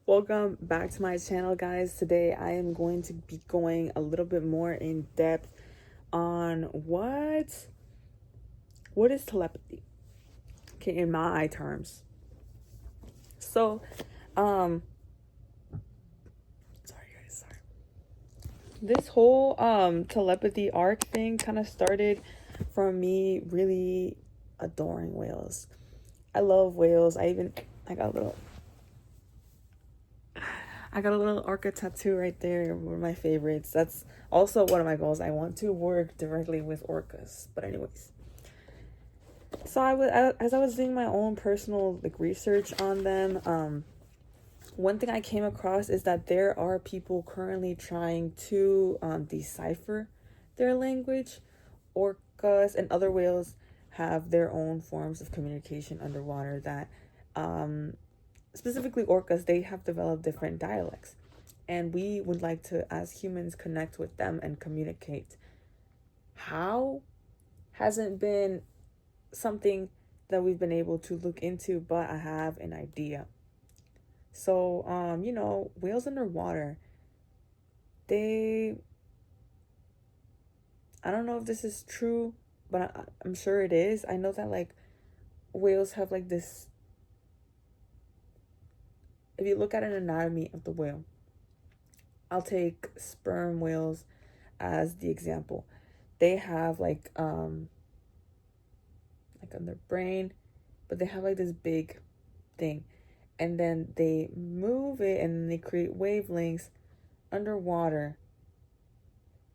Welcome back to my channel, guys. Today I am going to be going a little bit more in depth on what is telepathy, okay, in my terms. So sorry guys, sorry. This whole telepathy arc thing kind of started from me really adoring whales. I love whales. I got a little orca tattoo right there. One of my favorites. That's also one of my goals. I want to work directly with orcas. But anyways, so as I was doing my own personal research on them, one thing I came across is that there are people currently trying to decipher their language. Orcas and other whales have their own forms of communication underwater that specifically orcas, they have developed different dialects. And we would like to, as humans, connect with them and communicate. How hasn't been something that we've been able to look into, but I have an idea. So, whales underwater, I don't know if this is true, but I'm sure it is. I know that whales have this, if you look at an anatomy of the whale, I'll take sperm whales as the example. They have on their brain, but they have this big thing, and then they move it and then they create wavelengths underwater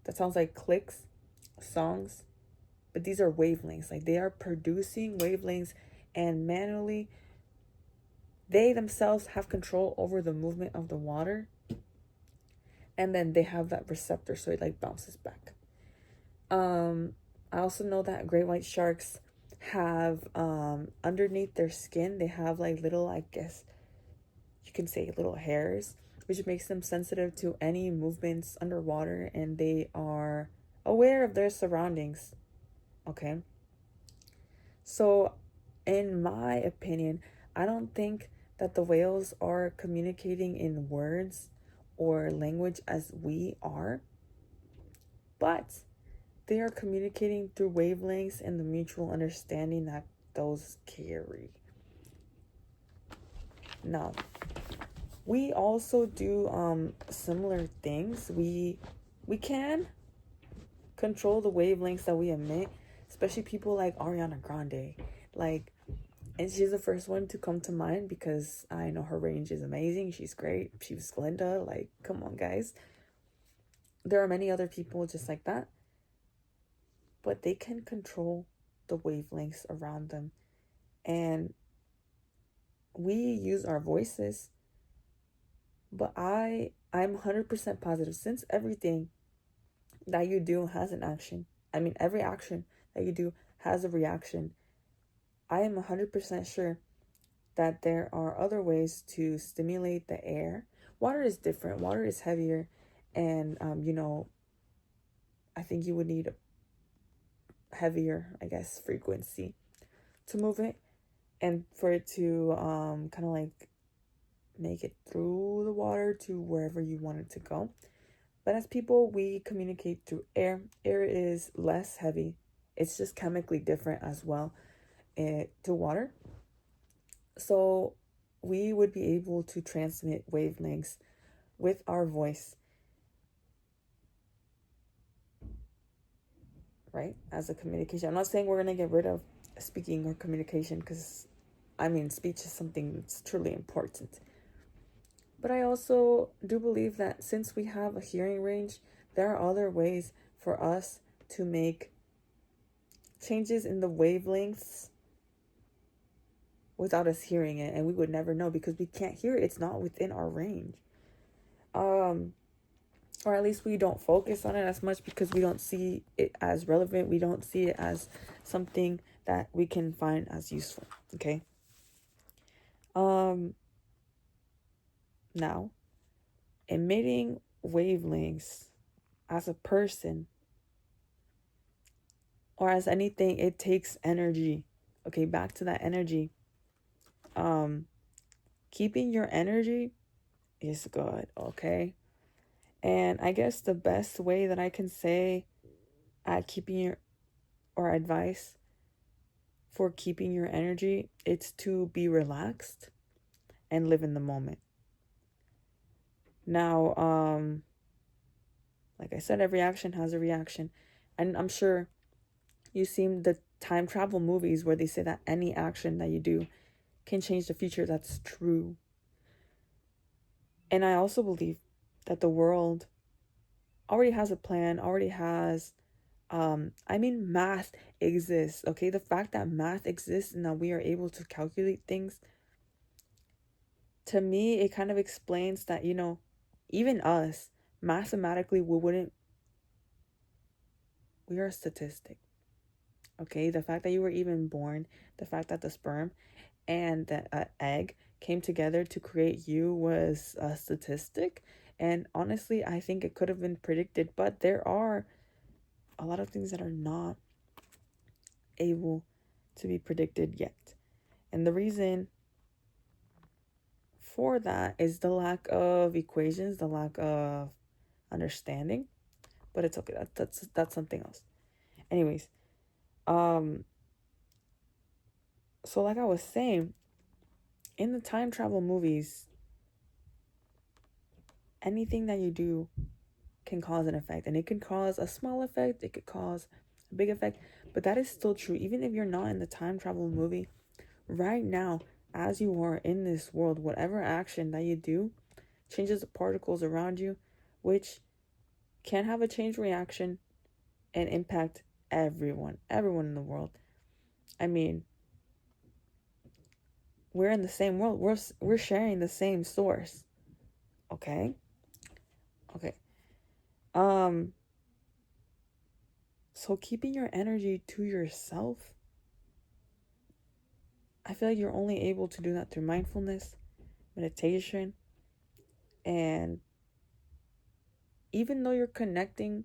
that sounds like clicks, songs, but these are wavelengths. They are producing wavelengths, and manually they themselves have control over the movement of the water, and then they have that receptor, so it bounces back. I also know that great white sharks have underneath their skin, they have little, I guess you can say, little hairs, which makes them sensitive to any movements underwater, and they are aware of their surroundings. Okay, so in my opinion, I don't think that the whales are communicating in words or language as we are, but they are communicating through wavelengths and the mutual understanding that those carry. Now, we also do similar things. We can control the wavelengths that we emit, especially people like Ariana Grande. And she's the first one to come to mind because I know her range is amazing. She's great. She was Glinda. Come on, guys. There are many other people just like that, but they can control the wavelengths around them. And we use our voices, but I'm 100% positive, since everything that you do has an action. I mean, every action that you do has a reaction. I am 100% sure that there are other ways to stimulate the air. Water is different. Water is heavier, and I think you would need a heavier, I guess, frequency to move it, and for it to kind of make it through the water to wherever you want it to go. But as people, we communicate through air. Air is less heavy. It's just chemically different as well to water. So we would be able to transmit wavelengths with our voice, right? As a communication. I'm not saying we're going to get rid of speaking or communication, because speech is something that's truly important. But I also do believe that since we have a hearing range, there are other ways for us to make changes in the wavelengths without us hearing it, and we would never know because we can't hear it. It's not within our range. Or at least we don't focus on it as much because we don't see it as relevant. We don't see it as something that we can find as useful. Okay. Now, emitting wavelengths as a person or as anything, it takes energy. Okay, back to that energy. Keeping your energy is good, okay? And I guess the best way that I can say at keeping your, or advice for keeping your energy, it's to be relaxed and live in the moment. Now, like I said, every action has a reaction. And I'm sure you've seen the time travel movies where they say that any action that you do can change the future. That's true. And I also believe that the world already has a plan, already has, math exists, okay? The fact that math exists and that we are able to calculate things, to me, it kind of explains that, even us, mathematically, we are a statistic, okay? The fact that you were even born, the fact that the sperm and the egg came together to create you was a statistic. And honestly, I think it could have been predicted, but there are a lot of things that are not able to be predicted yet. And the reason for that is the lack of equations, the lack of understanding. But it's okay. That's something else. Anyways, um, so like I was saying, in the time travel movies, anything that you do can cause an effect, and it can cause a small effect, it could cause a big effect, but that is still true. Even if you're not in the time travel movie, right now, as you are in this world, whatever action that you do changes the particles around you, which can have a chain reaction and impact everyone in the world. I mean, we're in the same world. We're sharing the same source. Okay? Okay. Um so keeping your energy to yourself, I feel like you're only able to do that through mindfulness, meditation, and even though you're connecting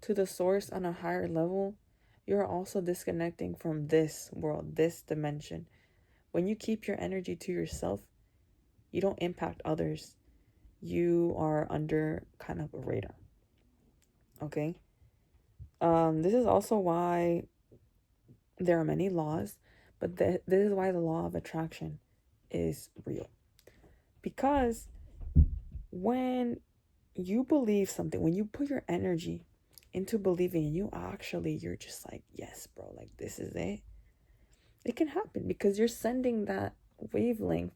to the source on a higher level, you're also disconnecting from this world, this dimension. When you keep your energy to yourself, you don't impact others. You are under kind of a radar. Okay? This is also why there are many laws, but this is why the law of attraction is real. Because when you believe something, when you put your energy into believing and you're just like, yes, bro, like this is it. It can happen because you're sending that wavelength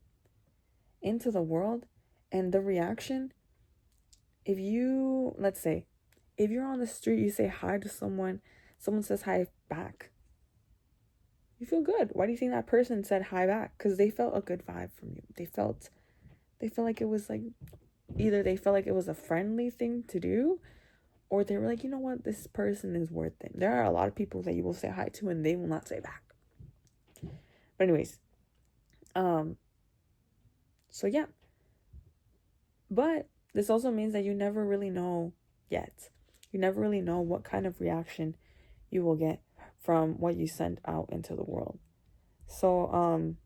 into the world, and the reaction, if you, let's say, if you're on the street, you say hi to someone, someone says hi back, you feel good. Why do you think that person said hi back? Because they felt a good vibe from you. They felt like it was like, either they felt like it was a friendly thing to do, or they were like, you know what, this person is worth it. There are a lot of people that you will say hi to and they will not say back. But anyways, so yeah. But this also means that you never really know yet. You never really know what kind of reaction you will get from what you send out into the world. So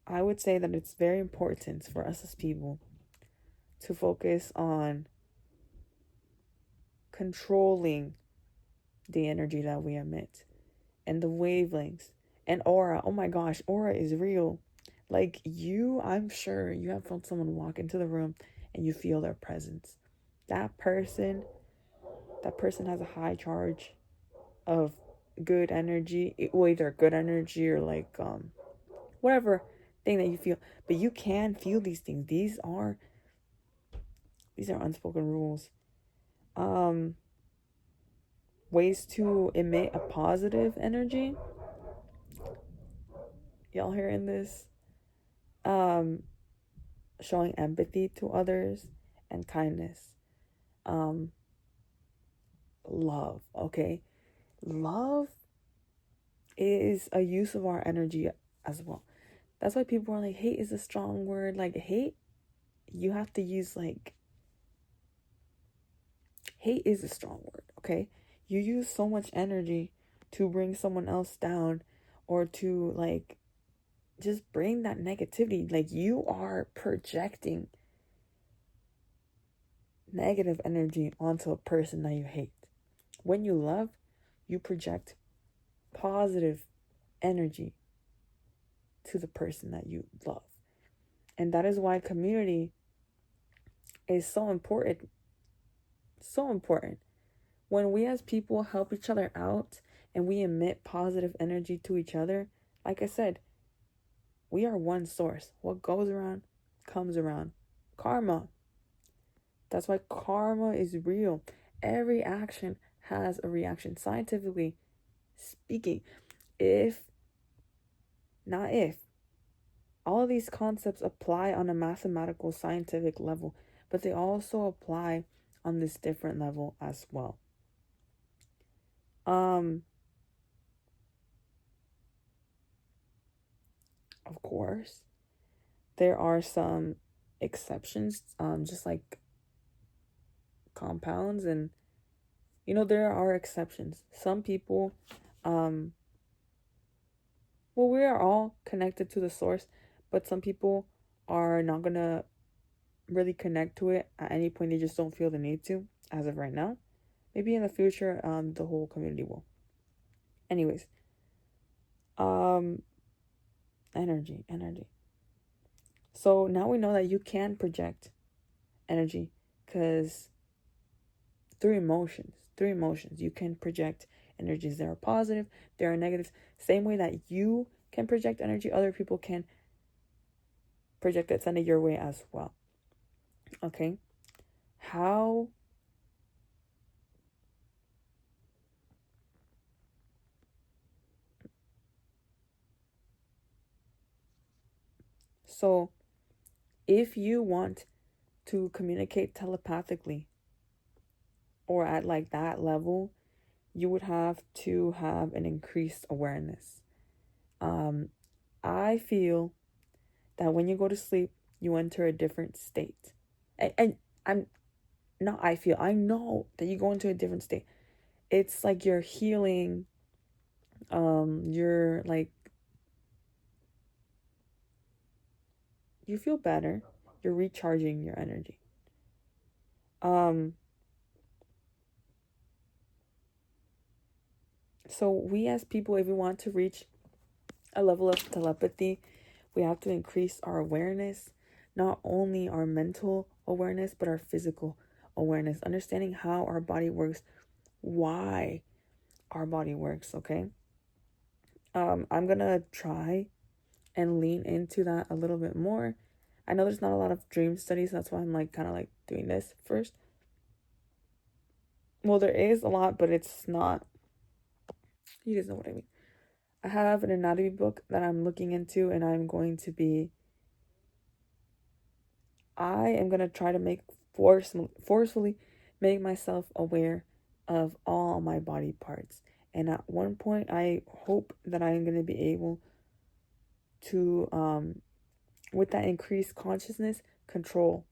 I would say that it's very important for us as people to focus on controlling the energy that we emit and the wavelengths and aura. Oh my gosh, aura is real. Like I'm sure you have felt someone walk into the room and you feel their presence. That person has a high charge of good energy, either good energy or like whatever thing that you feel. But you can feel these things. These are unspoken rules. Ways to emit a positive energy. Y'all hearing this? Showing empathy to others and kindness. Love, okay? Love is a use of our energy as well. That's why people are like, hate is a strong word. Like, you have to use like, hate is a strong word, okay? You use so much energy to bring someone else down or to like just bring that negativity. Like, you are projecting negative energy onto a person that you hate. When you love, you project positive energy to the person that you love. And that is why community is so important. So important. When we as people help each other out and we emit positive energy to each other, like I said, we are one source. What goes around comes around. Karma. That's why karma is real. Every action has a reaction. Scientifically speaking, if, not if, all of these concepts apply on a mathematical scientific level, but they also apply on this different level as well. Of course, there are some exceptions, just like compounds, and there are exceptions. Some people, um, well, we are all connected to the source, but some people are not gonna really connect to it at any point. They just don't feel the need to, as of right now. Maybe in the future, the whole community will. Anyways, um, energy. So now we know that you can project energy, because through emotions, you can project energies. There are positive, there are negatives. Same way that you can project energy, other people can project it, send it your way as well. Okay, how? So if you want to communicate telepathically or at like that level, you would have to have an increased awareness. um I feel that when you go to sleep, you enter a different state. And I'm not, I know that you go into a different state. It's like you're healing. You're like, you feel better. You're recharging your energy. Um, so we as people, if we want to reach a level of telepathy, we have to increase our awareness, not only our mental awareness, but our physical awareness, understanding how our body works, why our body works, okay? I'm gonna try and lean into that a little bit more. I know there's not a lot of dream studies, that's why I'm like kind of like doing this first. Well, there is a lot, but it's not, you guys know what I mean. I have an anatomy book that I'm looking into, and I am gonna try to make forcefully make myself aware of all my body parts. And at one point, I hope that I am gonna be able to, with that increased consciousness, control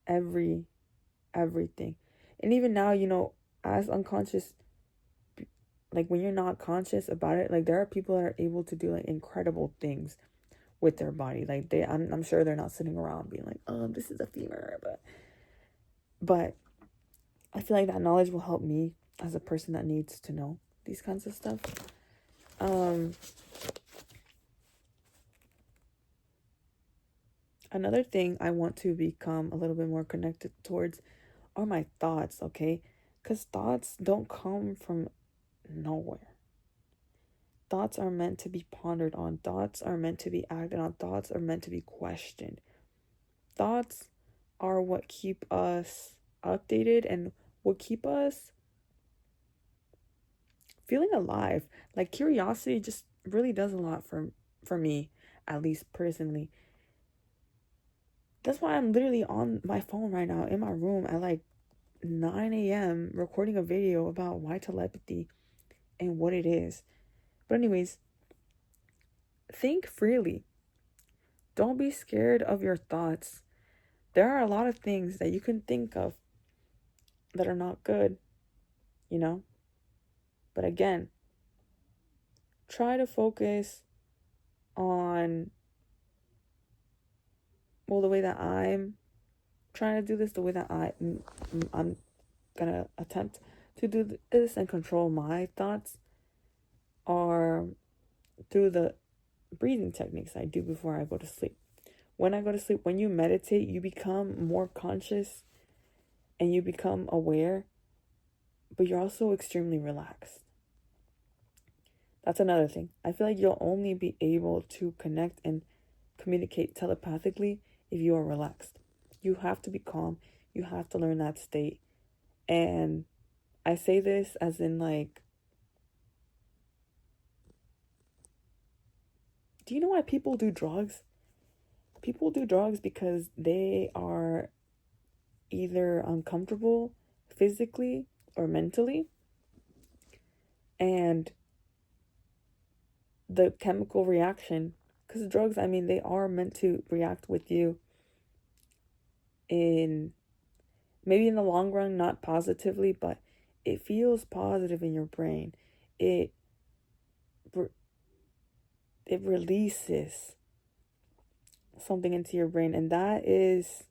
everything. And even now, as unconscious, like when you're not conscious about it, like there are people that are able to do like incredible things with their body. Like I'm sure they're not sitting around being like, this is a femur, but I feel like that knowledge will help me as a person that needs to know these kinds of stuff. Another thing I want to become a little bit more connected towards are my thoughts, okay? Because thoughts don't come from nowhere. Thoughts are meant to be pondered on. Thoughts are meant to be acted on. Thoughts are meant to be questioned. Thoughts are what keep us updated and what keep us feeling alive. Like curiosity just really does a lot for me, at least personally. That's why I'm literally on my phone right now in my room at like 9 a.m. recording a video about why telepathy and what it is. But anyways, think freely. Don't be scared of your thoughts. There are a lot of things that you can think of that are not good, you know? But again, try to focus on, well, the way that I'm trying to do this, the way that I'm gonna attempt to do this and control my thoughts are through the breathing techniques I do before I go to sleep. When I go to sleep, when you meditate, you become more conscious and you become aware, but you're also extremely relaxed. That's another thing. I feel like you'll only be able to connect and communicate telepathically if you are relaxed. You have to be calm. You have to learn that state. And I say this as in, like, do you know why people do drugs? People do drugs because they are either uncomfortable physically or mentally. And the chemical reaction, because drugs, I mean, they are meant to react with you in, maybe in the long run, not positively, but it feels positive in your brain. It it releases something into your brain, and that is,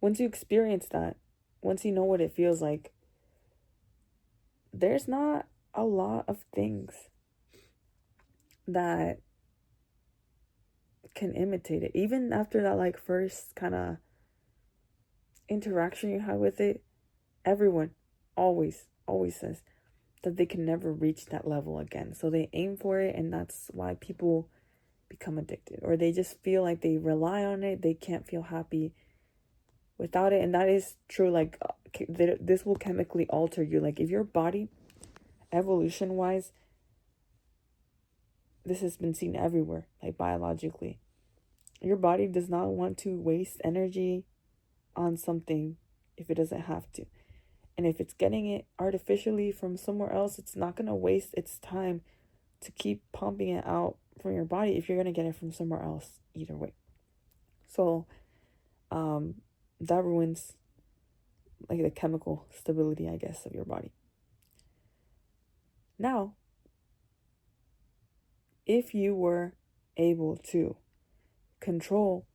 once you experience that, once you know what it feels like, there's not a lot of things that can imitate it. Even after that, like, first kind of interaction you have with it, everyone always says that they can never reach that level again. So they aim for it, and that's why people become addicted, or they just feel like they rely on it. They can't feel happy without it. And that is true. Like, this will chemically alter you. Like, if your body, evolution wise, this has been seen everywhere, like biologically, your body does not want to waste energy on something if it doesn't have to. And if it's getting it artificially from somewhere else, it's not going to waste its time to keep pumping it out from your body if you're going to get it from somewhere else either way. So that ruins, like, the chemical stability, I guess, of your body. Now, if you were able to control,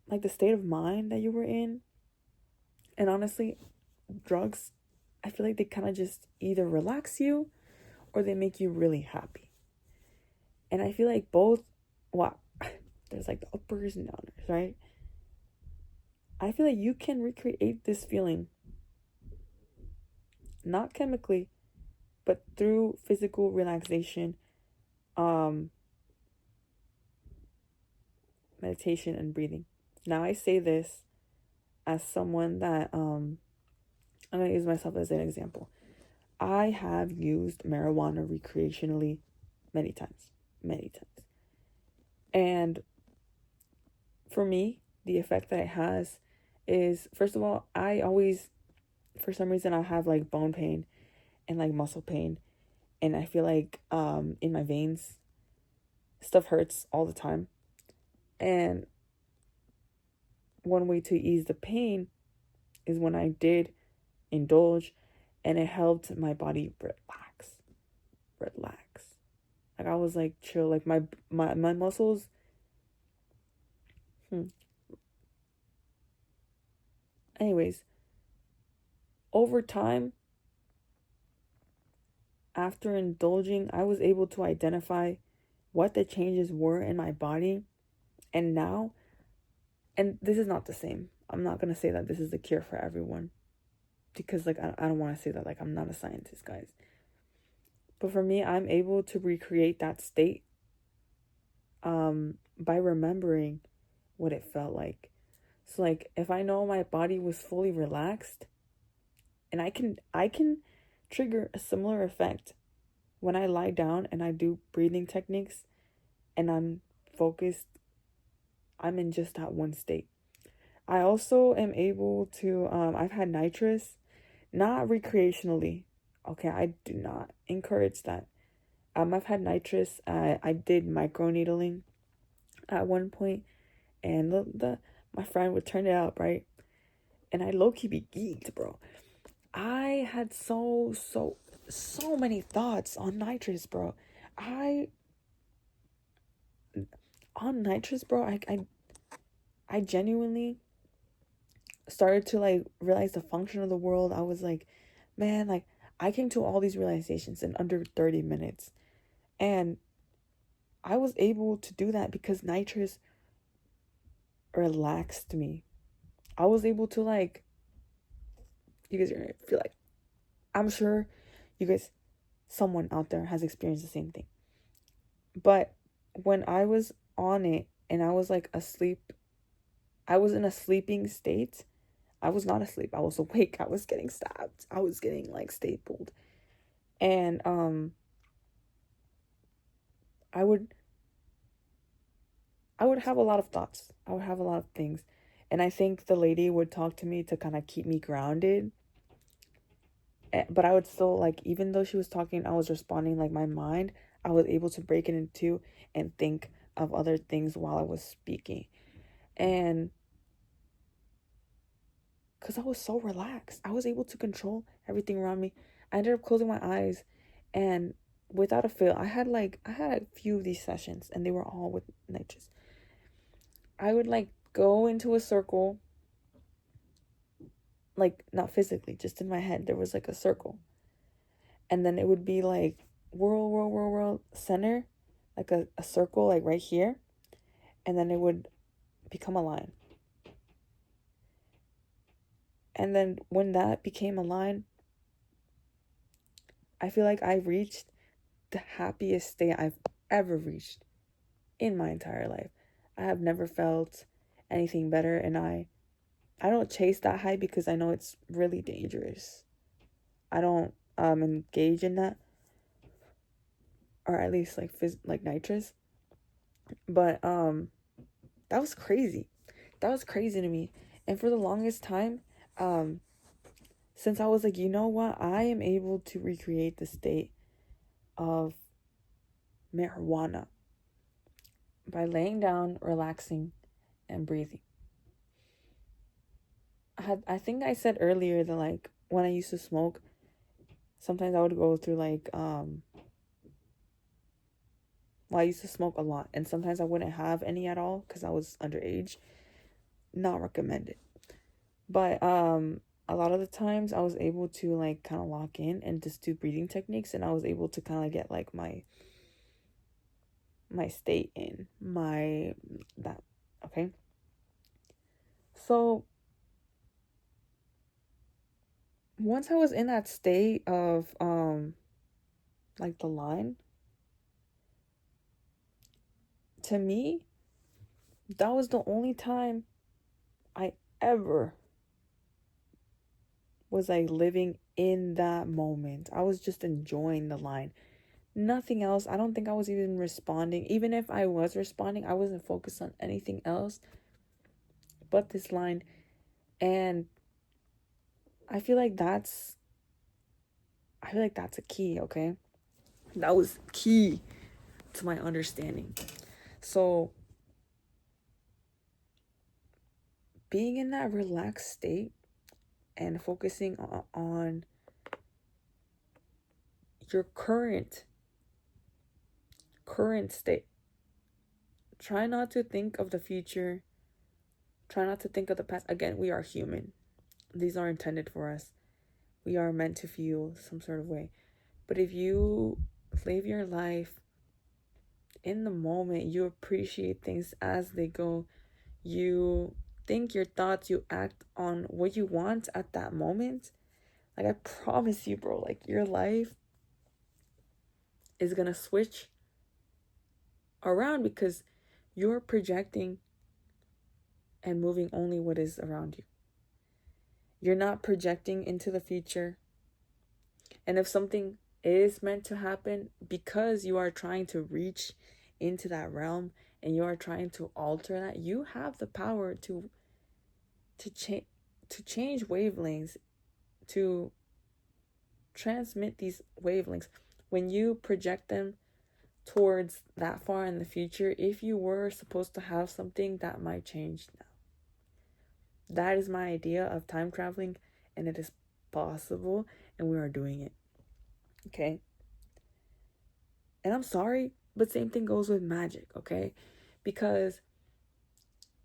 like, the state of mind that you were in, and honestly, drugs, I feel like they kind of just either relax you or they make you really happy. And I feel like both, well, there's like the uppers and downers, right? I feel like you can recreate this feeling, not chemically, but through physical relaxation, meditation, and breathing. Now, I say this as someone that, I'm going to use myself as an example. I have used marijuana recreationally many times. And for me, the effect that it has is, first of all, I always, for some reason, I have like bone pain and like muscle pain. And I feel like in my veins, stuff hurts all the time. And one way to ease the pain is when I did indulge, and it helped my body relax. Like, I was like chill, like my muscles. Anyways, over time, after indulging, I was able to identify what the changes were in my body. And now, and this is not the same. I'm not going to say that this is the cure for everyone, because, like, I don't want to say that, like, I'm not a scientist, guys. But for me, I'm able to recreate that state by remembering what it felt like. So, like, if I know my body was fully relaxed, and I can trigger a similar effect when I lie down and I do breathing techniques and I'm focused, I'm in just that one state. I also am able to, I've had nitrous, not recreationally. Okay, I do not encourage that. I've had nitrous. I did microneedling at one point, and my friend would turn it up, right? And I low-key be geeked, bro. I had so many thoughts on nitrous, bro. I on nitrous, bro. I genuinely started to like realize the function of the world. I was like, man, like I came to all these realizations in under 30 minutes. And I was able to do that because nitrous relaxed me. I was able to like, you guys are gonna feel like, I'm sure you guys, someone out there has experienced the same thing. But when I was on it and I was like asleep, I was in a sleeping state. I was not asleep. I was awake. I was getting stabbed. I was getting like stapled. And I would have a lot of thoughts. I would have a lot of things. And I think the lady would talk to me to kind of keep me grounded. But I would still like, even though she was talking, I was responding like my mind. I was able to break it into two and think of other things while I was speaking. And because I was so relaxed, I was able to control everything around me. I ended up closing my eyes, and without a fail, I had a few of these sessions, and they were all with nitrous. I would like go into a circle, like not physically, just in my head. There was like a circle, and then it would be like whirl, center, like a circle, like right here, and then it would become a line. And then when that became a line, I feel like I reached the happiest state I've ever reached in my entire life. I have never felt anything better, and I don't chase that high because I know it's really dangerous. I don't engage in that, or at least like nitrous. But that was crazy. That was crazy to me. And for the longest time, since I was like, you know what, I am able to recreate the state of marijuana by laying down, relaxing, and breathing. I think I said earlier that like when I used to smoke, sometimes I would go through like well, I used to smoke a lot, and sometimes I wouldn't have any at all because I was underage. Not recommended. But a lot of the times I was able to like kind of lock in and just do breathing techniques, and I was able to kind of get like my state in my that okay. So once I was in that state of like the line, to me, that was the only time I ever was like living in that moment. I was just enjoying the line. Nothing else. I don't think I was even responding. Even if I was responding, I wasn't focused on anything else but this line. And I feel like that's a key, okay? That was key to my understanding. So being in that relaxed state and focusing on your current state. Try not to think of the future. Try not to think of the past. Again, we are human. These are intended for us. We are meant to feel some sort of way. But if you live your life in the moment, you appreciate things as they go. You think your thoughts, you act on what you want at that moment. Like I promise you, bro, like your life is going to switch around because you're projecting and moving only what is around you. You're not projecting into the future. And if something is meant to happen, because you are trying to reach into that realm and you are trying to alter that, you have the power to change wavelengths, to transmit these wavelengths. When you project them towards that far in the future, if you were supposed to have something, that might change now. That is my idea of time traveling, and it is possible, and we are doing it. Okay? And I'm sorry, but same thing goes with magic, okay? Because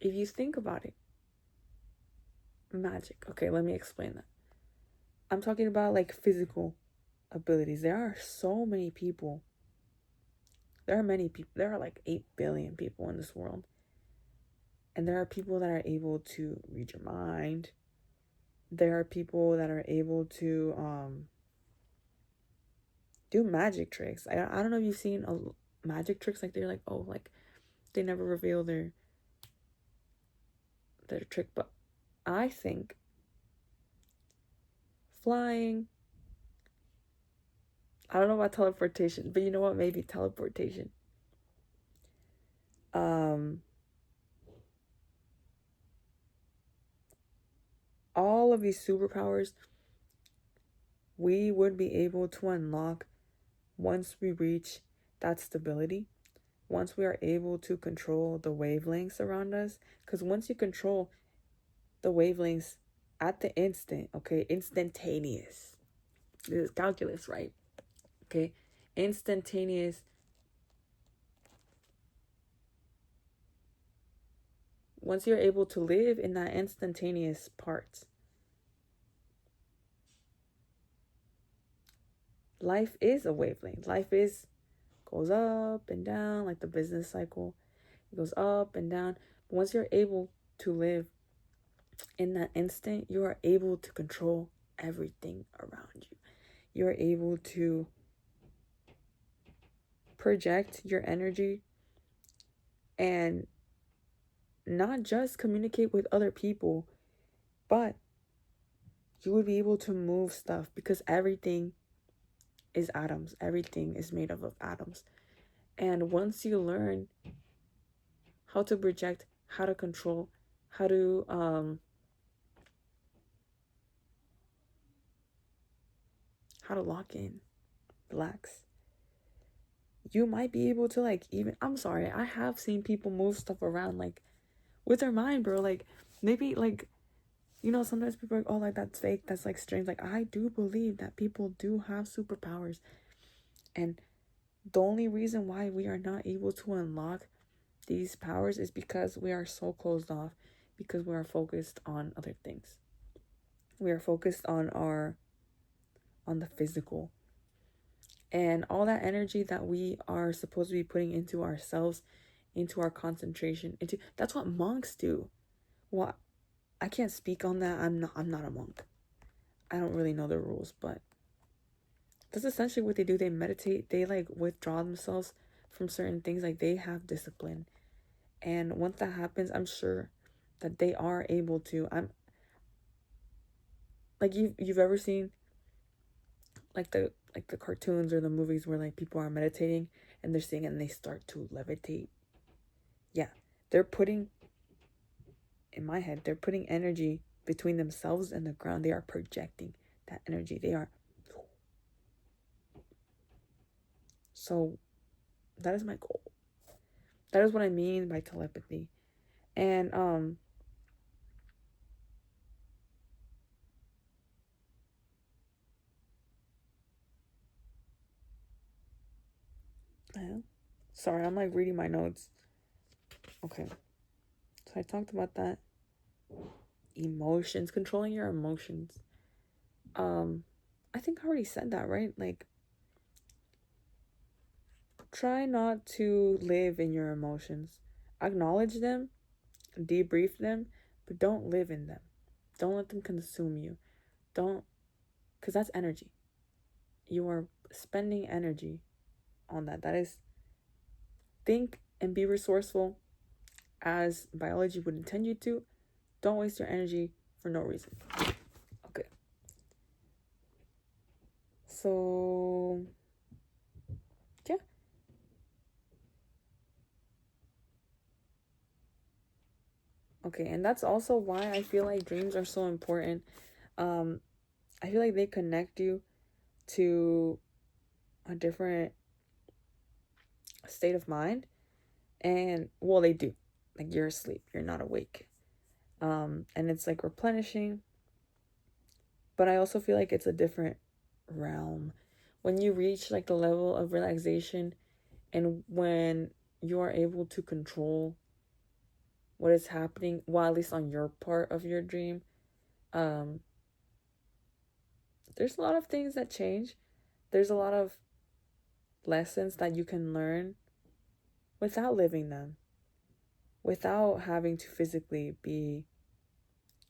if you think about it, magic, okay, let me explain that. I'm talking about like physical abilities. There are so many people. There are many people. There are like 8 billion people in this world. And there are people that are able to read your mind. There are people that are able to do magic tricks. I don't know if you've seen magic tricks, like they're like, oh, like they never reveal their trick, but I think flying, I don't know about teleportation, but you know what, maybe teleportation. All of these superpowers we would be able to unlock once we reach that stability, once we are able to control the wavelengths around us. Because once you control the wavelengths at the instant, okay, instantaneous, this is calculus, right? Okay, instantaneous. Once you're able to live in that instantaneous part, life is a wavelength. Life is goes up and down like the business cycle. It goes up and down. But once you're able to live in that instant, you are able to control everything around you. You are able to project your energy and not just communicate with other people, but you would be able to move stuff because everything is atoms. Everything is made up of atoms. And once you learn how to project, how to control, how to lock in, relax, you might be able to like even, I'm sorry, I have seen people move stuff around like with their mind, bro. Like maybe like, you know, sometimes people are like, oh, like that's fake, that's like strange. Like I do believe that people do have superpowers, and the only reason why we are not able to unlock these powers is because we are so closed off, because we are focused on other things. We are focused on the physical, and all that energy that we are supposed to be putting into ourselves, into our concentration, into, that's what monks do. Well, I can't speak on that. I'm not a monk. I don't really know the rules, but that's essentially what they do. They meditate. They like withdraw themselves from certain things. Like they have discipline. And once that happens, I'm sure that they are able to. I'm like, you've ever seen like the cartoons or the movies where like people are meditating and they're singing and they start to levitate. Yeah. They're putting, in my head, they're putting energy between themselves and the ground. They are projecting that energy. They are. So that is my goal. That is what I mean by telepathy. And sorry, I'm like reading my notes. Okay. So I talked about that. Emotions, controlling your emotions. I think I already said that, right? Like, try not to live in your emotions. Acknowledge them, debrief them, but don't live in them. Don't let them consume you. Don't, because that's energy. You are spending energy on that. That is, think and be resourceful as biology would intend you to. Don't waste your energy for no reason. Okay. So, yeah. Okay, and that's also why I feel like dreams are so important. Um, I feel like they connect you to a different state of mind. And well, they do. Like you're asleep, you're not awake. And it's like replenishing. But I also feel like it's a different realm. When you reach like the level of relaxation and when you are able to control what is happening, well, at least on your part of your dream, um, there's a lot of things that change. There's a lot of lessons that you can learn without living them, without having to physically be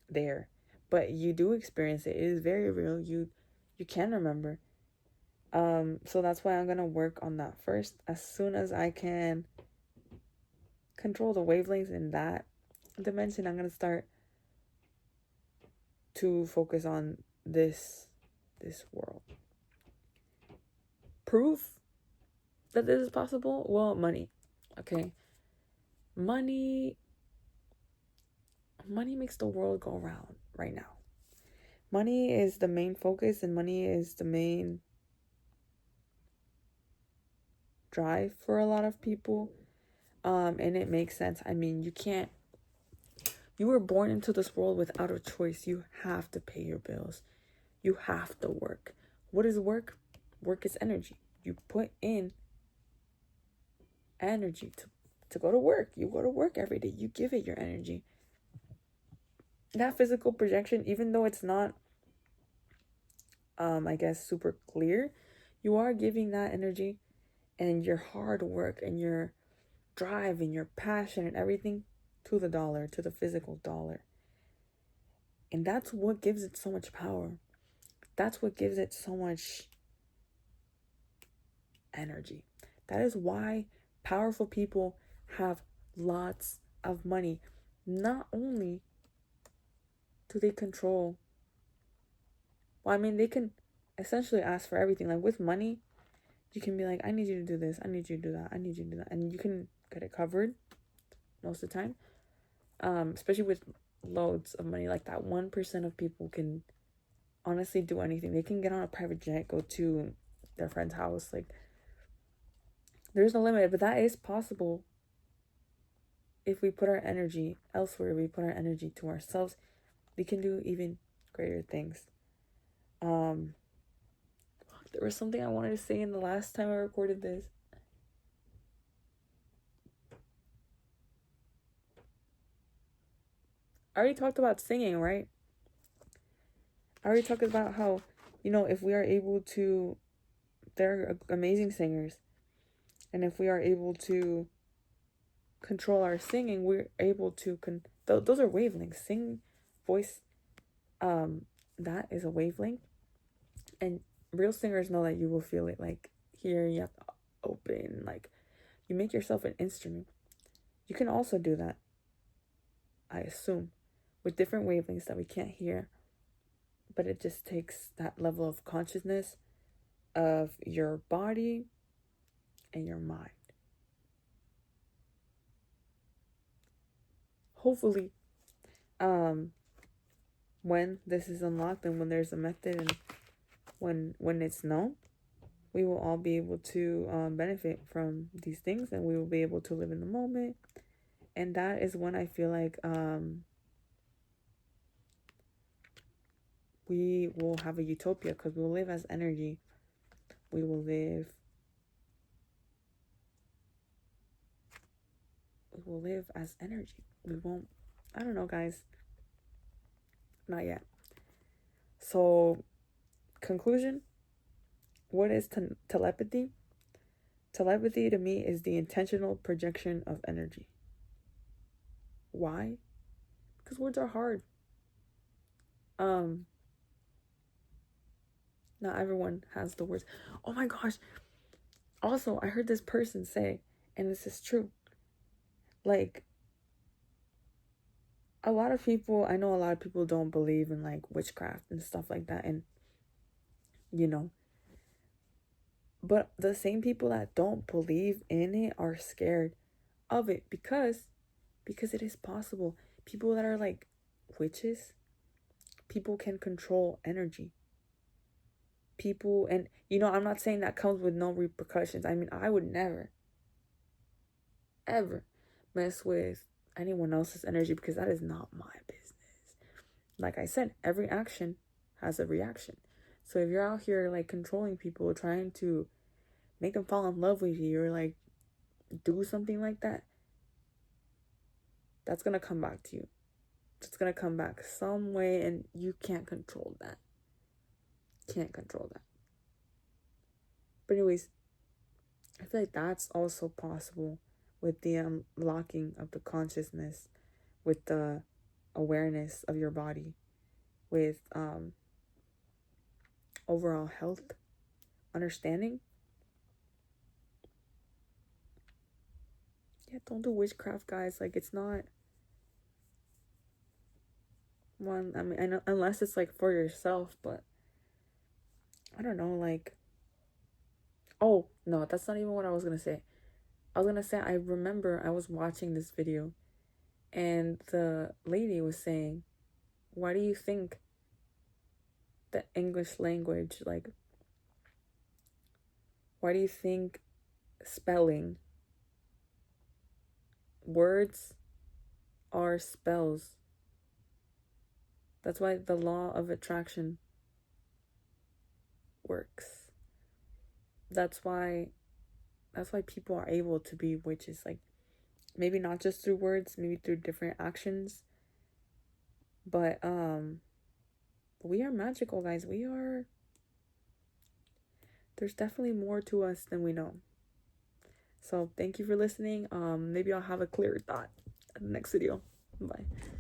there. But you do experience it. It is very real. You can remember. So that's why I'm gonna work on that first. As soon as I can control the wavelengths in that dimension, I'm gonna start to focus on this world. Proof that this is possible? Well, money. Okay. Money makes the world go round right now. Money is the main focus and money is the main drive for a lot of people. And it makes sense. I mean, you were born into this world without a choice. You have to pay your bills. You have to work. What is work? Work is energy. You put in energy to go to work. You go to work every day. You give it your energy. That physical projection, even though it's not, I guess, super clear, you are giving that energy and your hard work and your drive and your passion and everything to the dollar, to the physical dollar. And that's what gives it so much power. That's what gives it so much energy. That is why powerful people have lots of money. Not only do they control, well, I mean, they can essentially ask for everything. Like with money, you can be like, I need you to do this, I need you to do that, I need you to do that. And you can get it covered most of the time. Especially with loads of money. Like that 1% of people can honestly do anything. They can get on a private jet, go to their friend's house. Like, there's no limit, but that is possible if we put our energy elsewhere. We put our energy to ourselves. We can do even greater things. There was something I wanted to say in the last time I recorded this. I already talked about singing, right? I already talked about how, if we are able to, they're amazing singers. And if we are able to control our singing, we're able to, those are wavelengths. Sing, voice, that is a wavelength. And real singers know that you will feel it. Like here, you have to open, like you make yourself an instrument. You can also do that, I assume, with different wavelengths that we can't hear. But it just takes that level of consciousness of your body and your mind. Hopefully, when this is unlocked and when there's a method and when it's known, we will all be able to benefit from these things and we will be able to live in the moment. And that is when I feel like we will have a utopia, because we will live as energy. We will live as energy. We won't, I don't know, guys. Not yet. So, conclusion, what is telepathy? Telepathy to me is the intentional projection of energy. Why? Because words are hard. Not everyone has the words. Oh my gosh. Also, I heard this person say, and this is true, like, I know a lot of people don't believe in like witchcraft and stuff like that, and but the same people that don't believe in it are scared of it because it is possible. People that are like witches, people can control energy. People, and I'm not saying that comes with no repercussions. I mean, I would never ever mess with anyone else's energy because that is not my business. Like I said, every action has a reaction. So if you're out here like controlling people, trying to make them fall in love with you, or like do something like that, that's gonna come back to you. It's gonna come back some way, and you can't control that. Can't control that. But anyways, I feel like that's also possible with the unlocking of the consciousness, with the awareness of your body, with overall health, understanding. Yeah, don't do witchcraft, guys. Like, it's not one. I mean, unless it's like for yourself, but I don't know. Like, oh no, that's not even what I was gonna say. I was gonna say, I remember I was watching this video, and the lady was saying, why do you think the English language, like, why do you think spelling words are spells? That's why the law of attraction works. That's why people are able to be witches. Like, maybe not just through words, maybe through different actions. But we are magical, guys. There's definitely more to us than we know. So thank you for listening. Maybe I'll have a clearer thought at the next video. Bye.